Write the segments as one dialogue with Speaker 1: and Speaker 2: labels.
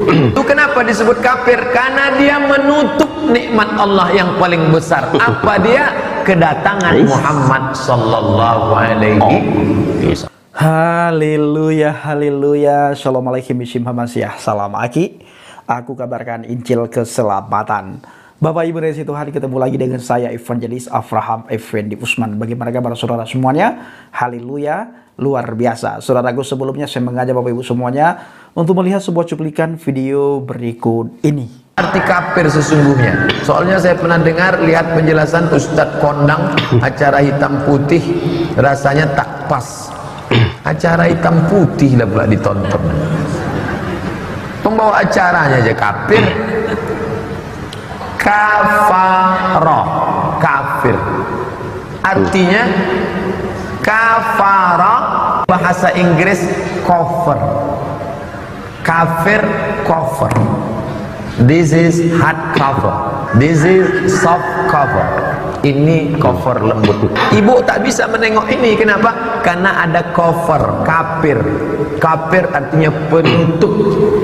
Speaker 1: Itu kenapa disebut kafir? Karena dia menutup nikmat Allah yang paling besar. Apa dia? Kedatangan Muhammad sallallahu alaihi wasallam.
Speaker 2: Haleluya, haleluya. Assalamualaikum warahmatullahi wabarakatuh. Salam Aki. Aku kabarkan Injil keselamatan. Bapak Ibu dari situ hari ketemu lagi dengan saya Evangelis Avraham Effendi Usman. Bagaimana kabar saudara semuanya? Haleluya, luar biasa. Saudaraku, sebelumnya saya mengajak Bapak Ibu semuanya untuk melihat sebuah cuplikan video berikut ini.
Speaker 1: Arti kafir sesungguhnya. Soalnya saya pernah dengar lihat penjelasan Ustadz Kondang acara hitam putih, rasanya tak pas. Acara hitam putih lah pula ditonton. Pembawa acaranya aja kafir. Kafaroh, kafir. Artinya kafaroh, bahasa Inggris cover. Kafir, cover. This is hard cover. This is soft cover. Ini cover lembut. Ibu tak bisa menengok ini. Kenapa? Karena ada cover. Kafir. Kafir artinya penutup.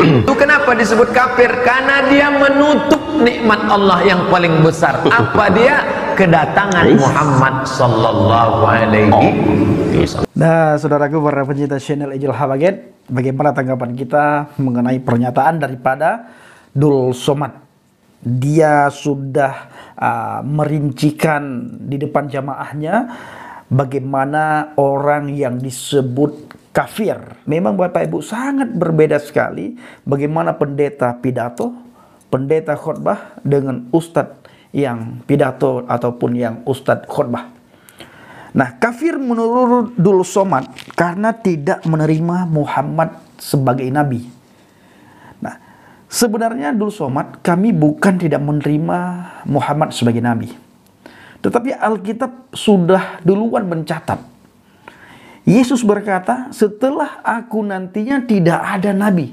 Speaker 1: Itu kenapa disebut kafir? Karena dia menutup nikmat Allah yang paling besar. Apa dia? Kedatangan Muhammad sallallahu alaihi wasallam.
Speaker 2: Nah, saudaraku para pencinta channel Angel Habaget, bagaimana tanggapan kita mengenai pernyataan daripada Dul Somad? Dia sudah merincikan di depan jamaahnya bagaimana orang yang disebut kafir. Memang Bapak Ibu sangat berbeda sekali bagaimana pendeta pidato, pendeta khotbah dengan ustadz yang pidato ataupun yang ustadz khotbah. Nah, kafir menurut Dul Somad karena tidak menerima Muhammad sebagai nabi. Nah, sebenarnya Dul Somad, kami bukan tidak menerima Muhammad sebagai nabi. Tetapi Alkitab sudah duluan mencatat. Yesus berkata, setelah aku nantinya tidak ada nabi,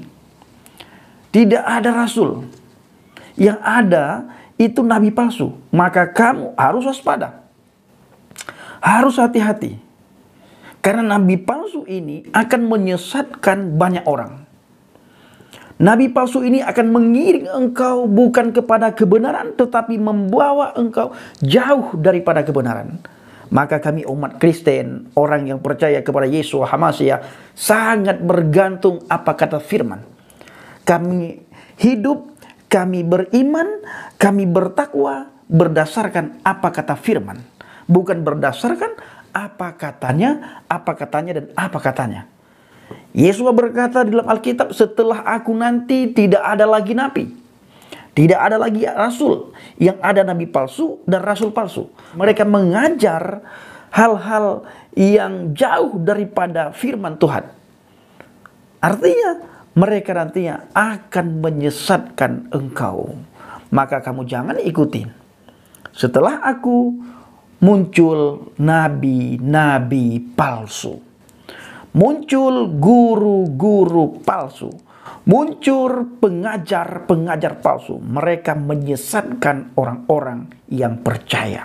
Speaker 2: tidak ada rasul. Yang ada itu nabi palsu. Maka kamu harus waspada. Harus hati-hati. Karena nabi palsu ini akan menyesatkan banyak orang. Nabi palsu ini akan mengiring engkau bukan kepada kebenaran, tetapi membawa engkau jauh daripada kebenaran. Maka kami umat Kristen, orang yang percaya kepada Yesus Hamasiah, sangat bergantung apa kata firman. Kami hidup, kami beriman, kami bertakwa berdasarkan apa kata firman. Bukan berdasarkan apa katanya, dan apa katanya. Yesus berkata di dalam Alkitab, setelah aku nanti tidak ada lagi nabi, tidak ada lagi rasul, yang ada nabi palsu dan rasul palsu. Mereka mengajar hal-hal yang jauh daripada firman Tuhan. Artinya mereka nantinya akan menyesatkan engkau. Maka kamu jangan ikutin. Setelah aku muncul nabi-nabi palsu. Muncul guru-guru palsu. Muncul pengajar-pengajar palsu. Mereka menyesatkan orang-orang yang percaya.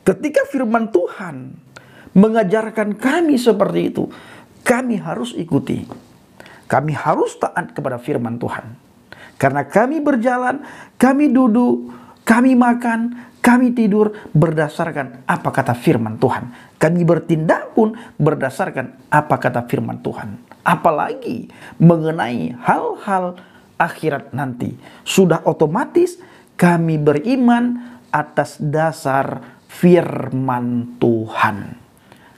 Speaker 2: Ketika firman Tuhan mengajarkan kami seperti itu, kami harus ikuti. Kami harus taat kepada firman Tuhan. Karena kami berjalan, kami duduk, kami makan, kami tidur berdasarkan apa kata firman Tuhan. Kami bertindak pun berdasarkan apa kata firman Tuhan. Apalagi mengenai hal-hal akhirat nanti. Sudah otomatis kami beriman atas dasar firman Tuhan.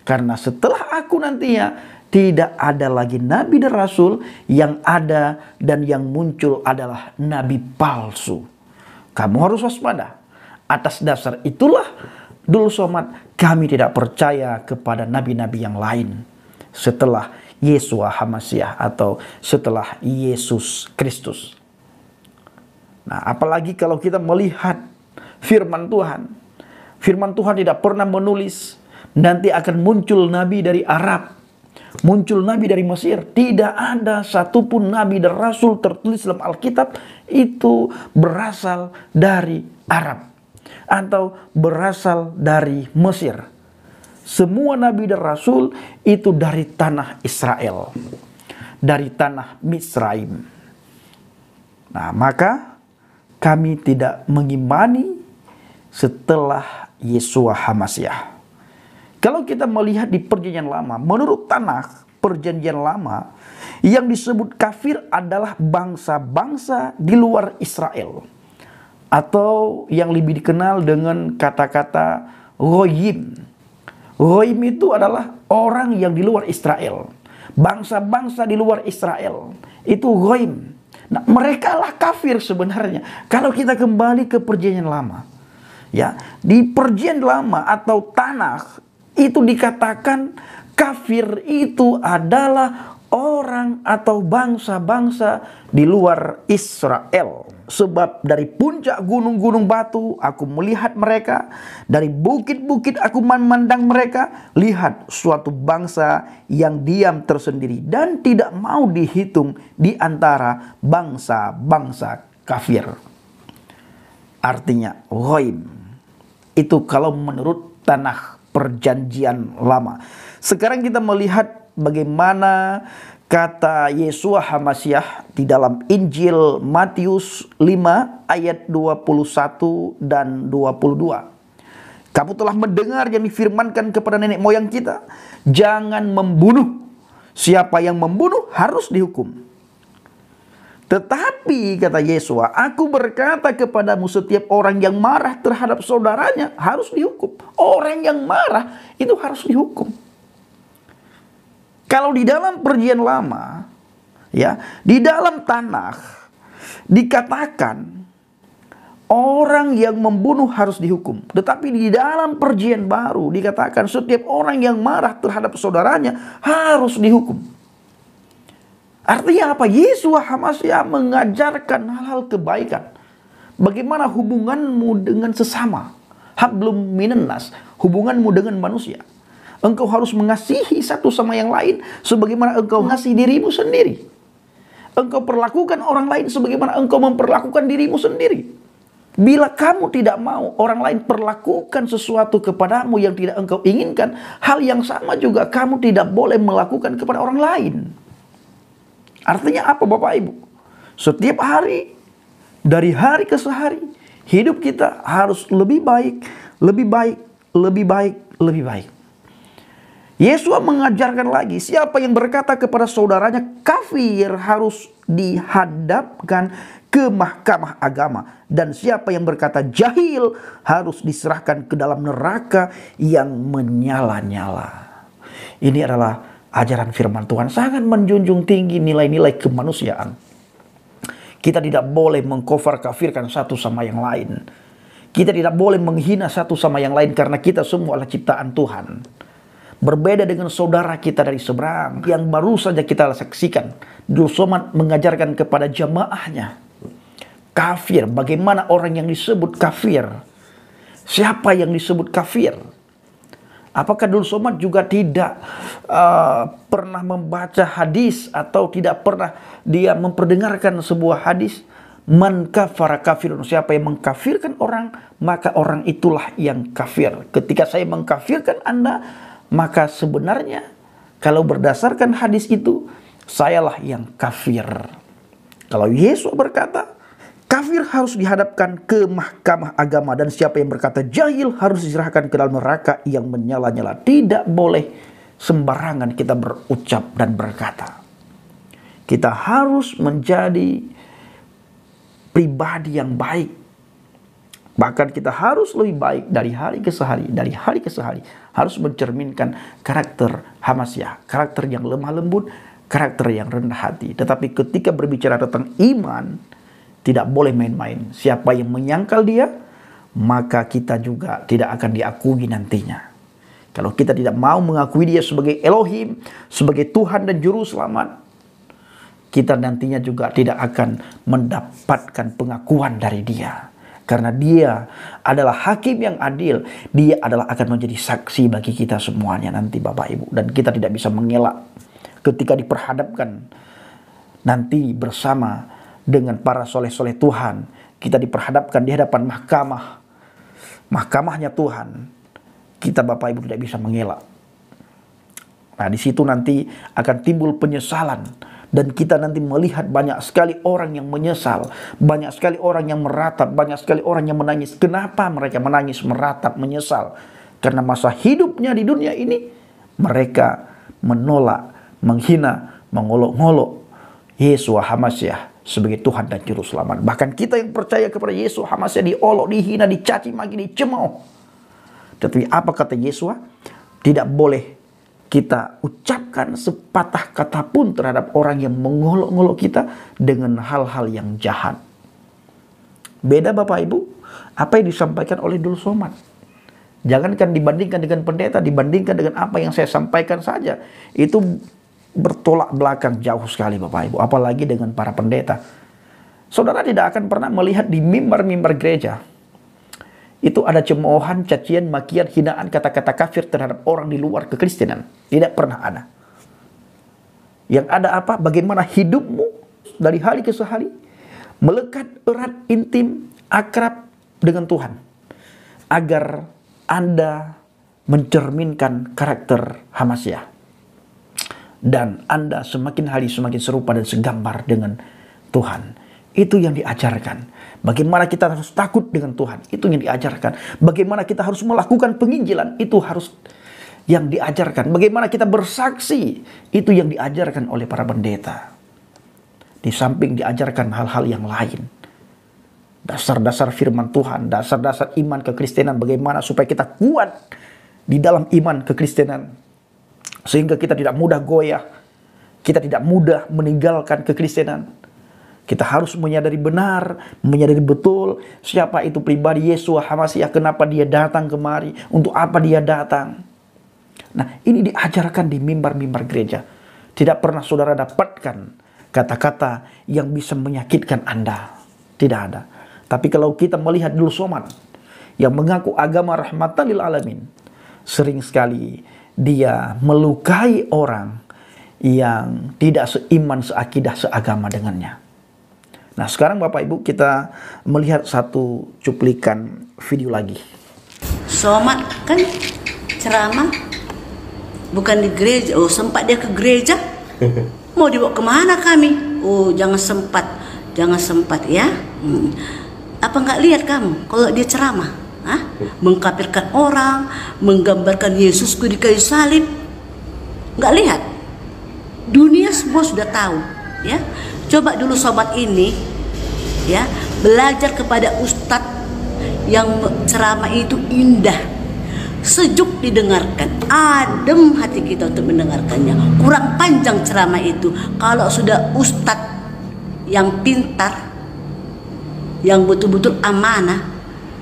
Speaker 2: Karena setelah aku nantinya tidak ada lagi nabi dan rasul, yang ada dan yang muncul adalah nabi palsu. Kamu harus waspada. Atas dasar itulah Dul Somad, kami tidak percaya kepada nabi-nabi yang lain setelah Yesus Hamasiah atau setelah Yesus Kristus. Nah, apalagi kalau kita melihat firman Tuhan. Firman Tuhan tidak pernah menulis nanti akan muncul nabi dari Arab, muncul nabi dari Mesir. Tidak ada satupun nabi dan rasul tertulis dalam Alkitab itu berasal dari Arab atau berasal dari Mesir. Semua nabi dan rasul itu dari tanah Israel, dari tanah Misraim. Nah, maka kami tidak mengimani setelah Yeshua HaMasyiah. Kalau kita melihat di Perjanjian Lama, menurut Tanakh Perjanjian Lama, yang disebut kafir adalah bangsa-bangsa di luar Israel, atau yang lebih dikenal dengan kata-kata Goyim. Goyim itu adalah orang yang di luar Israel, bangsa-bangsa di luar Israel, itu Goyim. Nah, mereka lah kafir sebenarnya. Kalau kita kembali ke Perjanjian Lama, ya, di Perjanjian Lama atau Tanakh itu dikatakan kafir itu adalah orang atau bangsa-bangsa di luar Israel. Sebab dari puncak gunung-gunung batu aku melihat mereka, dari bukit-bukit aku memandang mereka. Lihat, suatu bangsa yang diam tersendiri dan tidak mau dihitung di antara bangsa-bangsa kafir. Artinya ghaib. Itu kalau menurut Tanakh Perjanjian Lama. Sekarang kita melihat bagaimana kata Yeshua HaMasyiah di dalam Injil Matius 5 ayat 21 dan 22. Kamu telah mendengar yang difirmankan kepada nenek moyang kita, jangan membunuh. Siapa yang membunuh harus dihukum. Tetapi kata Yeshua, aku berkata kepadamu, setiap orang yang marah terhadap saudaranya harus dihukum. Orang yang marah itu harus dihukum. Kalau di dalam Perjanjian Lama, ya, di dalam Tanakh dikatakan orang yang membunuh harus dihukum. Tetapi di dalam Perjanjian Baru dikatakan setiap orang yang marah terhadap saudaranya harus dihukum. Artinya apa? Yeshua HaMasyiah mengajarkan hal-hal kebaikan. Bagaimana hubunganmu dengan sesama? Hablum minan nas, hubunganmu dengan manusia. Engkau harus mengasihi satu sama yang lain sebagaimana engkau mengasihi dirimu sendiri. Engkau perlakukan orang lain sebagaimana engkau memperlakukan dirimu sendiri. Bila kamu tidak mau orang lain perlakukan sesuatu kepadamu yang tidak engkau inginkan, hal yang sama juga kamu tidak boleh melakukan kepada orang lain. Artinya apa Bapak Ibu? Setiap hari, dari hari ke hari, hidup kita harus lebih baik, lebih baik, lebih baik, lebih baik. Yesus mengajarkan lagi, siapa yang berkata kepada saudaranya kafir harus dihadapkan ke mahkamah agama. Dan siapa yang berkata jahil harus diserahkan ke dalam neraka yang menyala-nyala. Ini adalah ajaran firman Tuhan, sangat menjunjung tinggi nilai-nilai kemanusiaan. Kita tidak boleh mengkafir-kafirkan satu sama yang lain. Kita tidak boleh menghina satu sama yang lain karena kita semua adalah ciptaan Tuhan. Berbeda dengan saudara kita dari seberang yang baru saja kita saksikan. Dul Somad mengajarkan kepada jamaahnya kafir. Bagaimana orang yang disebut kafir? Siapa yang disebut kafir? Apakah Dul Somad juga tidak pernah membaca hadis atau tidak pernah dia memperdengarkan sebuah hadis? Man kafara kafirun, siapa yang mengkafirkan orang, maka orang itulah yang kafir. Ketika saya mengkafirkan Anda, maka sebenarnya kalau berdasarkan hadis itu, sayalah yang kafir. Kalau Yesus berkata, kafir harus dihadapkan ke mahkamah agama. Dan siapa yang berkata jahil harus diserahkan ke dalam neraka yang menyala-nyala. Tidak boleh sembarangan kita berucap dan berkata. Kita harus menjadi pribadi yang baik. Bahkan kita harus lebih baik dari hari ke hari. Dari hari ke hari harus mencerminkan karakter HaMasyiah. Karakter yang lemah lembut, karakter yang rendah hati. Tetapi ketika berbicara tentang iman, tidak boleh main-main. Siapa yang menyangkal dia, maka kita juga tidak akan diakui nantinya. Kalau kita tidak mau mengakui dia sebagai Elohim, sebagai Tuhan dan Juru Selamat, kita nantinya juga tidak akan mendapatkan pengakuan dari dia. Karena dia adalah hakim yang adil. Dia adalah akan menjadi saksi bagi kita semuanya nanti Bapak Ibu. Dan kita tidak bisa mengelak ketika diperhadapkan nanti bersama dengan para soleh-soleh Tuhan. Kita diperhadapkan di hadapan mahkamahnya Tuhan. Kita Bapak Ibu tidak bisa mengelak. Nah, di situ nanti akan timbul penyesalan Dan kita nanti melihat banyak sekali orang yang menyesal, banyak sekali orang yang meratap, banyak sekali orang yang menangis. Kenapa mereka menangis, meratap, menyesal? Karena masa hidupnya di dunia ini mereka menolak, menghina, mengolok-ngolok Yesua HaMasyiah sebagai Tuhan dan Juru Selamat. Bahkan kita yang percaya kepada Yesua HaMasyiah diolok, dihina, dicaci maki, dicemooh. Tapi apa kata Yesua? Tidak boleh kita ucapkan sepatah kata pun terhadap orang yang mengolok-ngolok kita dengan hal-hal yang jahat. Beda Bapak Ibu, apa yang disampaikan oleh Dul Somad. Jangankan dibandingkan dengan pendeta, dibandingkan dengan apa yang saya sampaikan saja, itu bertolak belakang jauh sekali Bapak Ibu. Apalagi dengan para pendeta. Saudara tidak akan pernah melihat di mimbar-mimbar gereja itu ada cemoohan, cacian, makian, hinaan, kata-kata kafir terhadap orang di luar kekristenan. Tidak pernah ada. Yang ada apa? Bagaimana hidupmu dari hari ke hari melekat erat, intim, akrab dengan Tuhan. Agar Anda mencerminkan karakter HaMasyiah. Dan Anda semakin hari semakin serupa dan segambar dengan Tuhan. Itu yang diajarkan. Bagaimana kita harus takut dengan Tuhan, itu yang diajarkan. Bagaimana kita harus melakukan penginjilan, itu harus yang diajarkan. Bagaimana kita bersaksi, itu yang diajarkan oleh para pendeta. Di samping diajarkan hal-hal yang lain. Dasar-dasar firman Tuhan, dasar-dasar iman kekristenan, bagaimana supaya kita kuat di dalam iman kekristenan. Sehingga kita tidak mudah goyah, kita tidak mudah meninggalkan kekristenan. Kita harus menyadari benar, menyadari betul siapa itu pribadi Yesua HaMasyiah, kenapa dia datang kemari, untuk apa dia datang. Nah, ini diajarkan di mimbar-mimbar gereja. Tidak pernah saudara dapatkan kata-kata yang bisa menyakitkan Anda. Tidak ada. Tapi kalau kita melihat Dul Somad yang mengaku agama rahmatan lil alamin, sering sekali dia melukai orang yang tidak seiman, seakidah, seagama dengannya. Nah sekarang Bapak Ibu kita melihat satu cuplikan video lagi.
Speaker 3: Somad kan ceramah bukan di gereja. Oh sempat dia ke gereja. Mau dibawa kemana kami? Oh jangan sempat ya. Apa nggak lihat kamu kalau dia ceramah? Hah? Mengkafirkan orang, menggambarkan Yesusku di kayu salib. Nggak lihat? Dunia semua sudah tahu ya. Coba dulu sobat ini ya, belajar kepada ustadz yang ceramah itu indah, sejuk didengarkan, adem hati kita untuk mendengarkannya. Kurang panjang ceramah itu. Kalau sudah ustadz yang pintar, yang betul-betul amanah,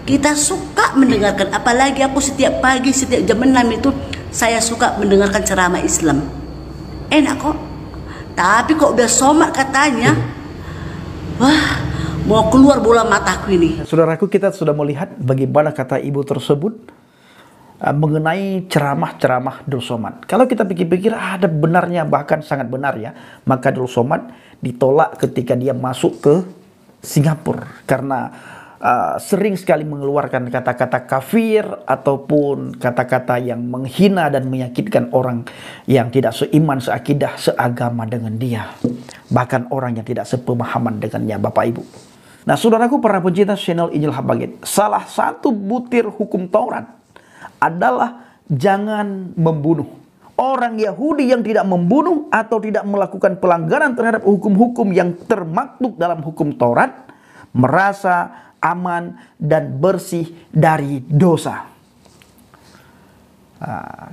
Speaker 3: kita suka mendengarkan. Apalagi aku setiap pagi, setiap jam 6 itu saya suka mendengarkan ceramah Islam. Enak kok. Tapi kok udah Somad katanya, wah mau keluar bola mataku ini.
Speaker 2: Saudaraku, kita sudah melihat bagaimana kata ibu tersebut mengenai ceramah-ceramah Dul Somad. Kalau kita pikir-pikir ada benarnya, bahkan sangat benar ya. Maka Dul Somad ditolak ketika dia masuk ke Singapura. Karena sering sekali mengeluarkan kata-kata kafir ataupun kata-kata yang menghina dan menyakitkan orang yang tidak seiman, seakidah, seagama dengan dia. Bahkan orang yang tidak sepemahaman dengannya, Bapak Ibu. Nah, saudaraku para pencinta channel Injil Habaget, salah satu butir hukum Taurat adalah jangan membunuh. Orang Yahudi yang tidak membunuh atau tidak melakukan pelanggaran terhadap hukum-hukum yang termaktub dalam hukum Taurat merasa aman dan bersih dari dosa.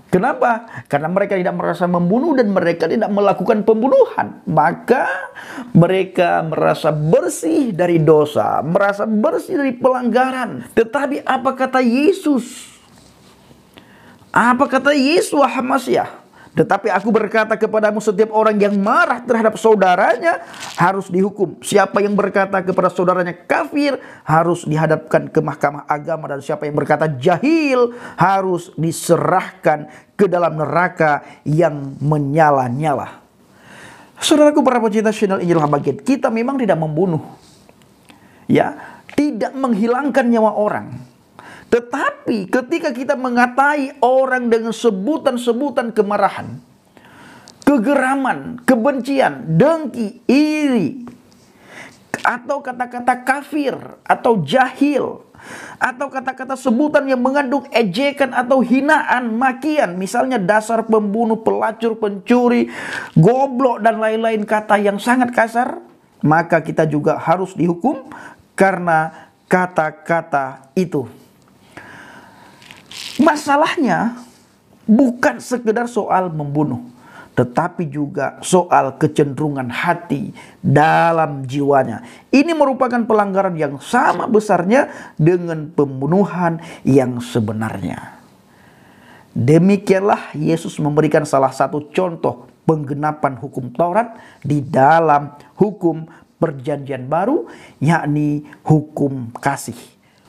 Speaker 2: Kenapa? Karena mereka tidak merasa membunuh dan mereka tidak melakukan pembunuhan. Maka mereka merasa bersih dari dosa, merasa bersih dari pelanggaran. Tetapi apa kata Yesus? Apa kata Yesua HaMasyiah? Tetapi aku berkata kepadamu, setiap orang yang marah terhadap saudaranya harus dihukum. Siapa yang berkata kepada saudaranya kafir harus dihadapkan ke mahkamah agama. Dan siapa yang berkata jahil harus diserahkan ke dalam neraka yang menyala-nyala. Saudaraku para pencinta channel Injil Habaget, kita memang tidak membunuh, ya, tidak menghilangkan nyawa orang. Tetapi ketika kita mengatai orang dengan sebutan-sebutan kemarahan, kegeraman, kebencian, dengki, iri, atau kata-kata kafir atau jahil, atau kata-kata sebutan yang mengandung ejekan atau hinaan, makian, misalnya dasar pembunuh, pelacur, pencuri, goblok, dan lain-lain kata yang sangat kasar, maka kita juga harus dihukum karena kata-kata itu. Masalahnya bukan sekedar soal membunuh, tetapi juga soal kecenderungan hati dalam jiwanya. Ini merupakan pelanggaran yang sama besarnya dengan pembunuhan yang sebenarnya. Demikianlah Yesus memberikan salah satu contoh penggenapan hukum Taurat di dalam hukum Perjanjian Baru, yakni hukum kasih.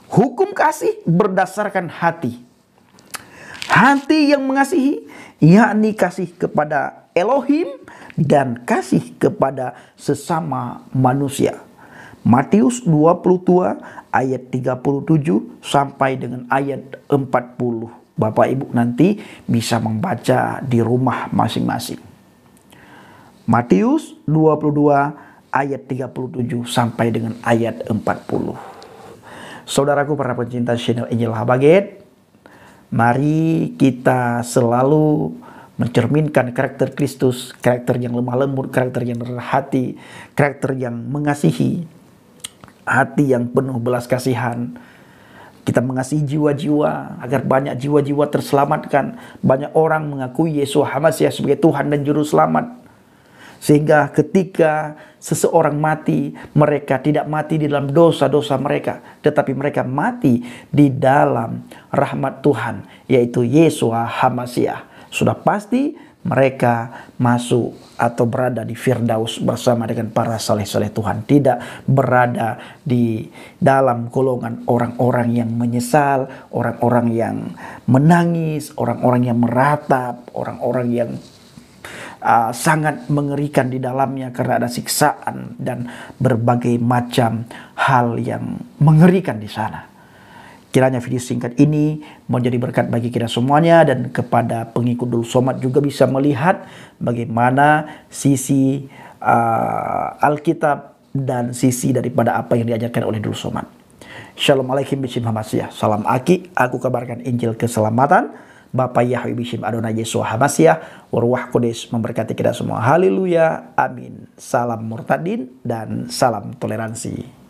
Speaker 2: Hukum kasih berdasarkan hati. Hati yang mengasihi, yakni kasih kepada Elohim dan kasih kepada sesama manusia. Matius 22 ayat 37 sampai dengan ayat 40. Bapak Ibu nanti bisa membaca di rumah masing-masing. Matius 22 ayat 37 sampai dengan ayat 40. Saudaraku para pencinta channel Injil Habaget, mari kita selalu mencerminkan karakter Kristus, karakter yang lemah lembut, karakter yang rendah hati, karakter yang mengasihi, hati yang penuh belas kasihan. Kita mengasihi jiwa-jiwa agar banyak jiwa-jiwa terselamatkan, banyak orang mengakui Yesus HaMasiah sebagai Tuhan dan Juru Selamat. Sehingga ketika seseorang mati, mereka tidak mati di dalam dosa-dosa mereka, tetapi mereka mati di dalam rahmat Tuhan, yaitu Yesus HaMasiah. Sudah pasti mereka masuk atau berada di Firdaus bersama dengan para saleh-saleh Tuhan. Tidak berada di dalam golongan orang-orang yang menyesal, orang-orang yang menangis, orang-orang yang meratap, orang-orang yang sangat mengerikan di dalamnya karena ada siksaan dan berbagai macam hal yang mengerikan di sana. Kiranya video singkat ini menjadi berkat bagi kita semuanya, dan kepada pengikut Dul Somad juga bisa melihat bagaimana sisi Alkitab dan sisi daripada apa yang diajarkan oleh Dul Somad. Shalom alaikum bishim hamasiah. Salam aki, aku kabarkan Injil keselamatan. Bapak Yahweh bishim Adonai Yesus HaMasiah, Waruah Kudus memberkati kita semua. Haleluya, amin. Salam murtadin dan salam toleransi.